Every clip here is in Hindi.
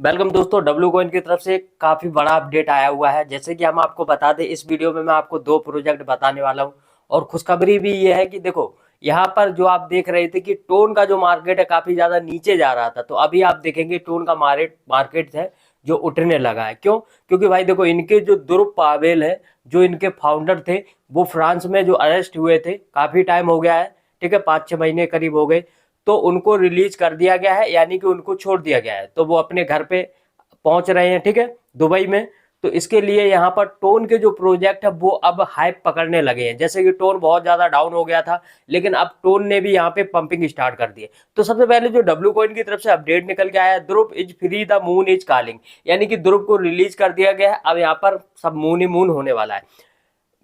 वेलकम दोस्तों, डब्ल्यू कॉइन की तरफ से काफ़ी बड़ा अपडेट आया हुआ है। जैसे कि हम आपको बता दें, इस वीडियो में मैं आपको दो प्रोजेक्ट बताने वाला हूं और खुशखबरी भी ये है कि देखो, यहाँ पर जो आप देख रहे थे कि टोन का जो मार्केट है काफ़ी ज़्यादा नीचे जा रहा था, तो अभी आप देखेंगे टोन का मार्केट है जो उठने लगा है। क्यों? क्योंकि भाई देखो, इनके जो ध्रुव पावेल है, जो इनके फाउंडर थे, वो फ्रांस में जो अरेस्ट हुए थे, काफ़ी टाइम हो गया है, ठीक है, 5-6 महीने करीब हो गए। तो उनको रिलीज कर दिया गया है, यानी कि उनको छोड़ दिया गया है, तो वो अपने घर पे पहुंच रहे हैं, ठीक है, दुबई में। तो इसके लिए यहाँ पर टोन के जो प्रोजेक्ट है वो अब हाइप पकड़ने लगे हैं। जैसे कि टोन बहुत ज्यादा डाउन हो गया था, लेकिन अब टोन ने भी यहाँ पे पंपिंग स्टार्ट कर दी है। तो सबसे पहले जो डब्ल्यू कॉइन की तरफ से अपडेट निकल के आया है, Dhruv is free the moon is calling, यानी कि ध्रुव को रिलीज कर दिया गया है। अब यहाँ पर सब मून ही मून होने वाला है।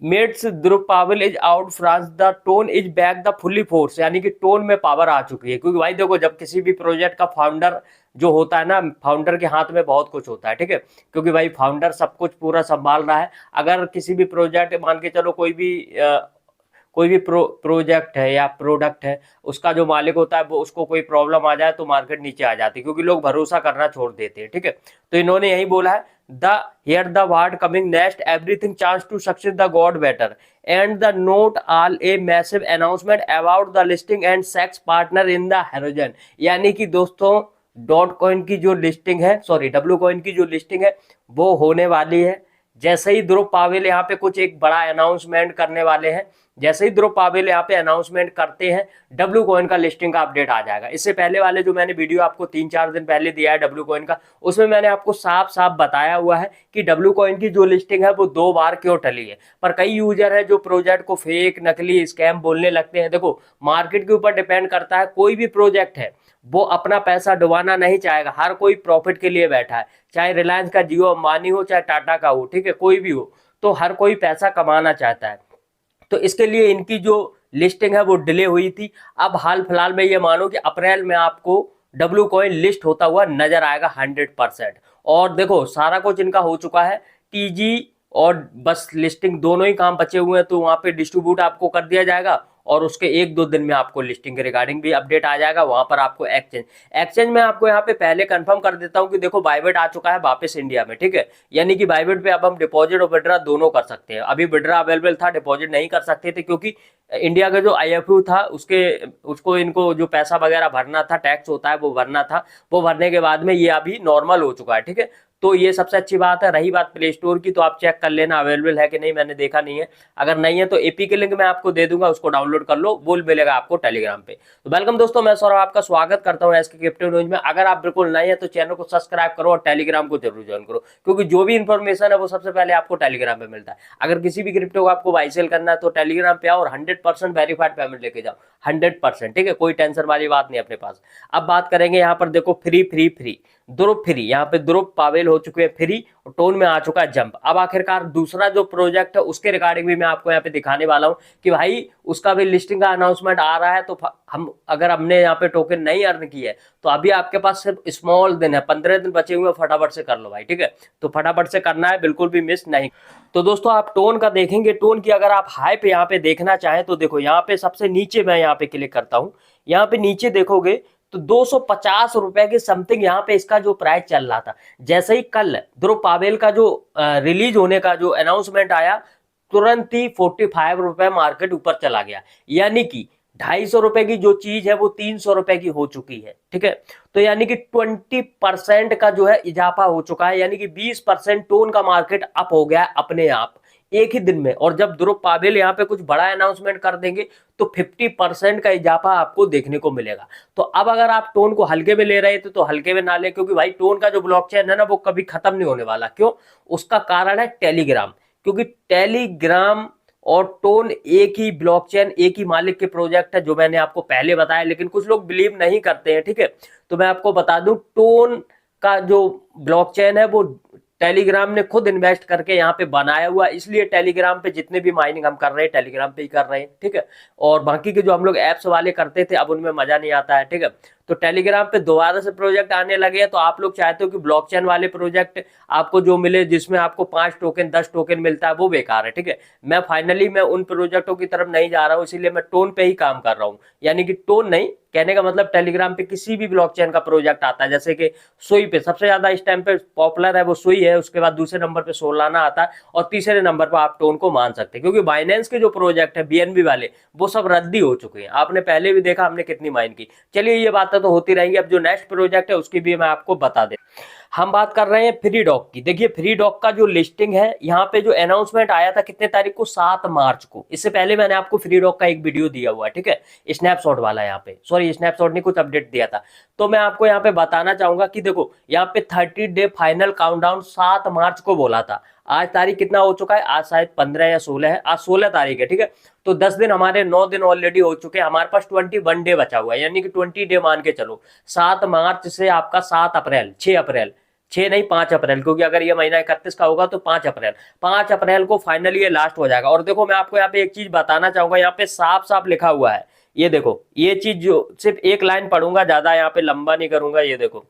Mates Dhruv Pavel is out France the tone is back the fully force, यानी कि टोन में पावर आ चुकी है। क्योंकि भाई देखो, जब किसी भी प्रोजेक्ट का फाउंडर जो होता है ना, फाउंडर के हाथ में बहुत कुछ होता है, ठीक है, क्योंकि भाई फाउंडर सब कुछ पूरा संभाल रहा है। अगर किसी भी प्रोजेक्ट, मान के चलो कोई भी प्रोजेक्ट है या प्रोडक्ट है, उसका जो मालिक होता है वो, उसको कोई प्रॉब्लम आ जाए तो मार्केट नीचे आ जाती है, क्योंकि लोग भरोसा करना छोड़ देते हैं, ठीक है। तो इन्होंने यही बोला है, the here the word coming next everything chance to success the god better and the note all a massive announcement about the listing and sex partner in the हेरोजन। यानी कि दोस्तों, डॉट कॉइन की जो लिस्टिंग है, सॉरी, डब्ल्यू कॉइन की जो लिस्टिंग है वो होने वाली है। जैसे ही ध्रुव पावेल यहाँ पे कुछ एक बड़ा अनाउंसमेंट करने वाले हैं, जैसे ही ध्रुव पावेल यहाँ पे अनाउंसमेंट करते हैं, डब्ल्यू कॉइन का लिस्टिंग का अपडेट आ जाएगा। इससे पहले वाले जो मैंने वीडियो आपको 3-4 दिन पहले दिया है डब्ल्यू कॉइन का, उसमें मैंने आपको साफ साफ बताया हुआ है कि डब्ल्यू कॉइन की जो लिस्टिंग है वो 2 बार क्यों टली है। पर कई यूजर है जो प्रोजेक्ट को फेक, नकली, स्कैम बोलने लगते हैं। देखो, मार्केट के ऊपर डिपेंड करता है। कोई भी प्रोजेक्ट है वो अपना पैसा डुबाना नहीं चाहेगा। हर कोई प्रॉफिट के लिए बैठा है, चाहे रिलायंस का जियो अंबानी हो, चाहे टाटा का हो, ठीक है, कोई भी हो, तो हर कोई पैसा कमाना चाहता है। तो इसके लिए इनकी जो लिस्टिंग है वो डिले हुई थी। अब हाल फिलहाल में ये मानो कि अप्रैल में आपको डब्ल्यू कॉइन लिस्ट होता हुआ नजर आएगा 100%। और देखो, सारा कुछ इनका हो चुका है, टीजी और बस लिस्टिंग दोनों ही काम बचे हुए हैं। तो वहां पे डिस्ट्रीब्यूट आपको कर दिया जाएगा और उसके 1-2 दिन में आपको लिस्टिंग के रिगार्डिंग भी अपडेट आ जाएगा। वहां पर आपको एक्सचेंज में आपको यहाँ पे पहले कंफर्म कर देता हूं कि देखो, बाइबिट आ चुका है वापस इंडिया में, ठीक है। यानी कि बाइबिट पे अब हम डिपॉजिट और विड्रा दोनों कर सकते हैं। अभी विड्रा अवेलेबल था, डिपॉजिट नहीं कर सकते थे, क्योंकि इंडिया का जो आईएफयू था उसको इनको जो पैसा वगैरह भरना था, टैक्स होता है वो भरना था। वो भरने के बाद में ये अभी नॉर्मल हो चुका है, ठीक है। तो ये सबसे अच्छी बात है। रही बात प्ले स्टोर की, तो आप चेक कर लेना अवेलेबल है कि नहीं, मैंने देखा नहीं है। अगर नहीं है तो एपी के लिंक मैं आपको दे दूंगा, उसको डाउनलोड कर लो, वो मिलेगा आपको टेलीग्राम पे। तो वेलकम दोस्तों, मैं सौरभ आपका स्वागत करता हूं एसके क्रिप्टो न्यूज में। अगर आप बिल्कुल नए हैं तो चैनल को सब्सक्राइब करो और टेलीग्राम को जरूर ज्वाइन करो, क्योंकि जो भी इंफॉर्मेशन है वो सबसे पहले आपको टेलीग्राम पे मिलता है। अगर किसी भी क्रिप्टो को आपको बाई सेल करना है तो टेलीग्राम पे आओ और 100% वेरीफाइड पेमेंट लेके जाओ, 100%, ठीक है, कोई टेंशन वाली बात नहीं अपने पास। अब बात करेंगे यहाँ पर, देखो, फ्री फ्री फ्री ध्रुव फ्री, यहाँ पे ध्रुव पावेल हो चुके हैं फ्री और टोन में आ चुका है जंप। अब आखिरकार दूसरा जो प्रोजेक्ट है उसके रिगार्डिंग भी मैं आपको यहाँ पे दिखाने वाला हूँ कि भाई उसका भी लिस्टिंग का अनाउंसमेंट आ रहा है। तो हम, अगर हमने यहाँ पे टोकन नहीं अर्न की है तो अभी आपके पास सिर्फ स्मॉल दिन है, 15 दिन बचे हुए, फटाफट से कर लो भाई, ठीक है। तो फटाफट से करना है, बिल्कुल भी मिस नहीं। तो दोस्तों, आप टोन का देखेंगे, टोन की अगर आप हाई पे यहाँ पे देखना चाहें तो देखो, यहाँ पे सबसे नीचे मैं यहाँ पे क्लिक करता हूँ, यहाँ पे नीचे देखोगे तो 250 रुपए के समथिंग यहाँ पे इसका जो प्राइस चल रहा था। जैसे ही कल ध्रुव पावेल का जो रिलीज होने का जो अनाउंसमेंट आया, तुरंत ही 45 रुपए मार्केट ऊपर चला गया। यानी कि 250 रुपए की जो चीज है वो 300 रुपए की हो चुकी है, ठीक है। तो यानी कि 20% का जो है इजाफा हो चुका है, यानी कि 20% टोन का मार्केट अप हो गया है अपने आप एक ही दिन में। और जब ध्रुव पावेल यहाँ पे कुछ बड़ा अनाउंसमेंट कर देंगे तो 50% का इजाफा आपको देखने को मिलेगा। तो अब अगर आप टोन को हल्के में ले रहे थे तो हल्के में ना ले, क्योंकि भाई टोन का जो ब्लॉकचेन है ना वो कभी खत्म नहीं होने वाला। क्यों? उसका कारण है टेलीग्राम, क्योंकि टेलीग्राम और टोन एक ही ब्लॉकचेन, एक ही मालिक के प्रोजेक्ट है, जो मैंने आपको पहले बताया, लेकिन कुछ लोग बिलीव नहीं करते हैं, ठीक है। तो मैं आपको बता दूं, टोन का जो ब्लॉकचेन है वो टेलीग्राम ने खुद इन्वेस्ट करके यहाँ पे बनाया हुआ, इसलिए टेलीग्राम पे जितने भी माइनिंग हम कर रहे हैं टेलीग्राम पे ही कर रहे हैं, ठीक है। और बाकी के जो हम लोग एप्स वाले करते थे अब उनमें मजा नहीं आता है, ठीक है। तो टेलीग्राम पे दोबारा से प्रोजेक्ट आने लगे हैं। तो आप लोग चाहते हो कि ब्लॉकचेन वाले प्रोजेक्ट आपको जो मिले जिसमें आपको 5 टोकन 10 टोकन मिलता है, वो बेकार है, ठीक है। मैं उन प्रोजेक्टों की तरफ नहीं जा रहा हूँ, इसीलिए मैं टोन पे ही काम कर रहा हूँ। यानी कि टोन नहीं कहने का मतलब, टेलीग्राम पे किसी भी ब्लॉकचेन का प्रोजेक्ट आता है, जैसे कि सुई पे सबसे ज्यादा इस टाइम पे पॉपुलर है वो सुई है, उसके बाद दूसरे नंबर पे सोलाना आता है और तीसरे नंबर पर आप टोन को मान सकते हैं, क्योंकि बाइनेंस के जो प्रोजेक्ट है बीएनबी वाले वो सब रद्दी हो चुके हैं। आपने पहले भी देखा हमने कितनी माइन की। चलिए ये बातें तो होती रहेंगी, अब जो नेक्स्ट प्रोजेक्ट है उसकी भी मैं आपको बता दे। हम बात कर रहे हैं फ्री डॉग की। देखिए फ्री डॉग का जो लिस्टिंग है, यहाँ पे जो अनाउंसमेंट आया था कितने तारीख को, 7 मार्च को। इससे पहले मैंने आपको फ्री डॉग का एक वीडियो दिया हुआ है, ठीक है, स्नैपशॉट वाला। यहाँ पे सॉरी स्नैपशॉट नहीं, कुछ अपडेट दिया था। तो मैं आपको यहाँ पे बताना चाहूंगा कि देखो यहाँ पे 30 डे फाइनल काउंटडाउन 7 मार्च को बोला था। आज तारीख कितना हो चुका है, आज शायद 15 या 16 है, आज 16 तारीख है, ठीक है। तो 10 दिन हमारे 9 दिन ऑलरेडी हो चुके हैं, हमारे पास 21 डे बचा हुआ है, यानी कि 20 डे मान के चलो। 7 मार्च से आपका 7 अप्रैल 6 अप्रैल 6 नहीं 5 अप्रैल, क्योंकि अगर ये महीना 31 का होगा तो 5 अप्रैल को फाइनली ये लास्ट हो जाएगा। और देखो मैं आपको यहाँ पे एक चीज बताना चाहूंगा, यहाँ पे साफ साफ लिखा हुआ है, ये देखो, ये चीज जो सिर्फ एक लाइन पढ़ूंगा, ज्यादा यहाँ पे लंबा नहीं करूंगा। ये देखो,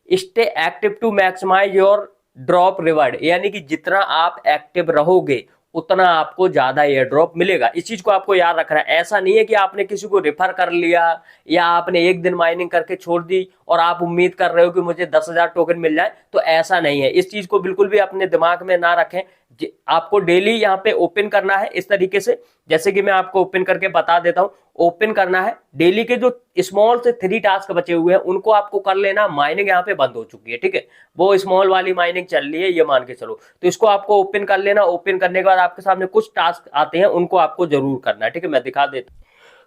stay active to maximise your drop reward, यानी कि जितना आप एक्टिव रहोगे उतना आपको ज्यादा एयर ड्रॉप मिलेगा। इस चीज को आपको याद रखना है। ऐसा नहीं है कि आपने किसी को रेफर कर लिया या आपने एक दिन माइनिंग करके छोड़ दी और आप उम्मीद कर रहे हो कि मुझे 10,000 टोकन मिल जाए, तो ऐसा नहीं है। इस चीज को बिल्कुल भी अपने दिमाग में ना रखें। आपको डेली यहाँ पे ओपन करना है इस तरीके से, जैसे कि मैं आपको ओपन करके बता देता हूं। ओपन करना है, डेली के जो स्मॉल से 3 टास्क बचे हुए हैं उनको आपको कर लेना। माइनिंग यहाँ पे बंद हो चुकी है, ठीक है, वो स्मॉल वाली माइनिंग चल रही है, ये मान के चलो। तो इसको आपको ओपन कर लेना। ओपन करने के बाद आपके सामने कुछ टास्क आते हैं, उनको आपको जरूर करना है, ठीक है। मैं दिखा देता हूं।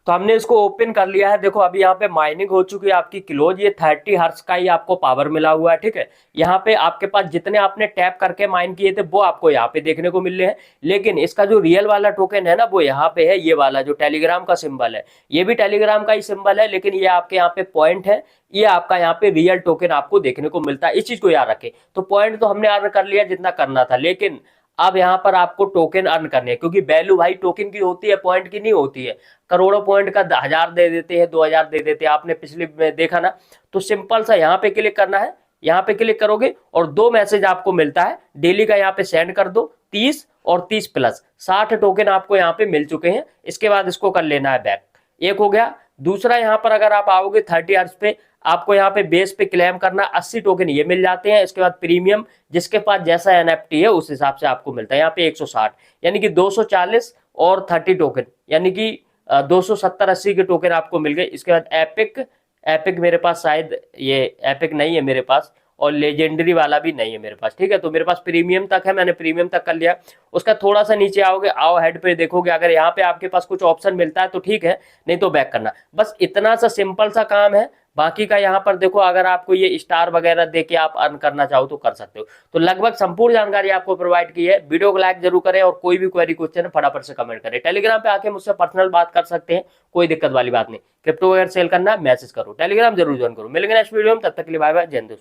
तो हमने इसको ओपन कर लिया है। देखो अभी यहाँ पे माइनिंग हो चुकी है आपकी क्लोज। ये 30 हर्ट्ज का ही आपको पावर मिला हुआ है, ठीक है। यहाँ पे आपके पास जितने आपने टैप करके माइन किए थे वो आपको यहाँ पे देखने को मिल रहे हैं, लेकिन इसका जो रियल वाला टोकन है ना, वो यहाँ पे है, ये वाला जो टेलीग्राम का सिंबल है। ये भी टेलीग्राम का ही सिंबल है, लेकिन ये आपके यहाँ पे पॉइंट है, ये आपका यहाँ पे रियल टोकन आपको देखने को मिलता है। इस चीज को याद रखें। तो पॉइंट तो हमने अर्न कर लिया जितना करना था, लेकिन अब यहाँ पर आपको टोकन अर्न करने हैं, क्योंकि वैल्यू भाई टोकन की होती है, पॉइंट की नहीं होती है। करोड़ों पॉइंट का 1000 दे देते हैं, 2000 दे देते हैं, आपने पिछले में देखा ना। तो सिंपल सा यहाँ पे क्लिक करना है, यहाँ पे क्लिक करोगे और 2 मैसेज आपको मिलता है डेली का, यहाँ पे सेंड कर दो। 30 और 30 प्लस 60 टोकन आपको यहाँ पे मिल चुके हैं। इसके बाद इसको कर लेना है बैक, एक हो गया। दूसरा यहाँ पर अगर आप आओगे 30 आवर्स पे, आपको यहाँ पे बेस पे क्लेम करना 80 टोकन ये मिल जाते हैं। इसके बाद प्रीमियम, जिसके पास जैसा एनएफटी है उस हिसाब से आपको मिलता है। यहाँ पे 160 यानी कि 240 और 30 टोकन, यानी कि 270-80 के टोकन आपको मिल गए। इसके बाद एपिक, एपिक मेरे पास शायद ये एपिक नहीं है मेरे पास, और लेजेंडरी वाला भी नहीं है मेरे पास, ठीक है। तो मेरे पास प्रीमियम तक है, मैंने प्रीमियम तक कर लिया। उसका थोड़ा सा नीचे आओगे, आओ हेड पे देखोगे, अगर यहाँ पे आपके पास कुछ ऑप्शन मिलता है तो ठीक है, नहीं तो बैक करना। बस इतना सा सिंपल सा काम है। बाकी का यहाँ पर देखो, अगर आपको ये स्टार वगैरह दे के आप अर्न करना चाहो तो कर सकते हो। तो लगभग संपूर्ण जानकारी आपको प्रोवाइड की है। वीडियो को लाइक जरूर करें और कोई भी क्वेरी क्वेश्चन है फटाफट से कमेंट करें। टेलीग्राम पे आके मुझसे पर्सनल बात कर सकते हैं, कोई दिक्कत वाली बात नहीं। क्रिप्टो वगैरह सेल करना मैसेज करो, टेलीग्राम जरूर ज्वाइन करो। मिलेंगे नेक्स्ट वीडियो में, तब तक के लिए बाय बाय, जय हिंद।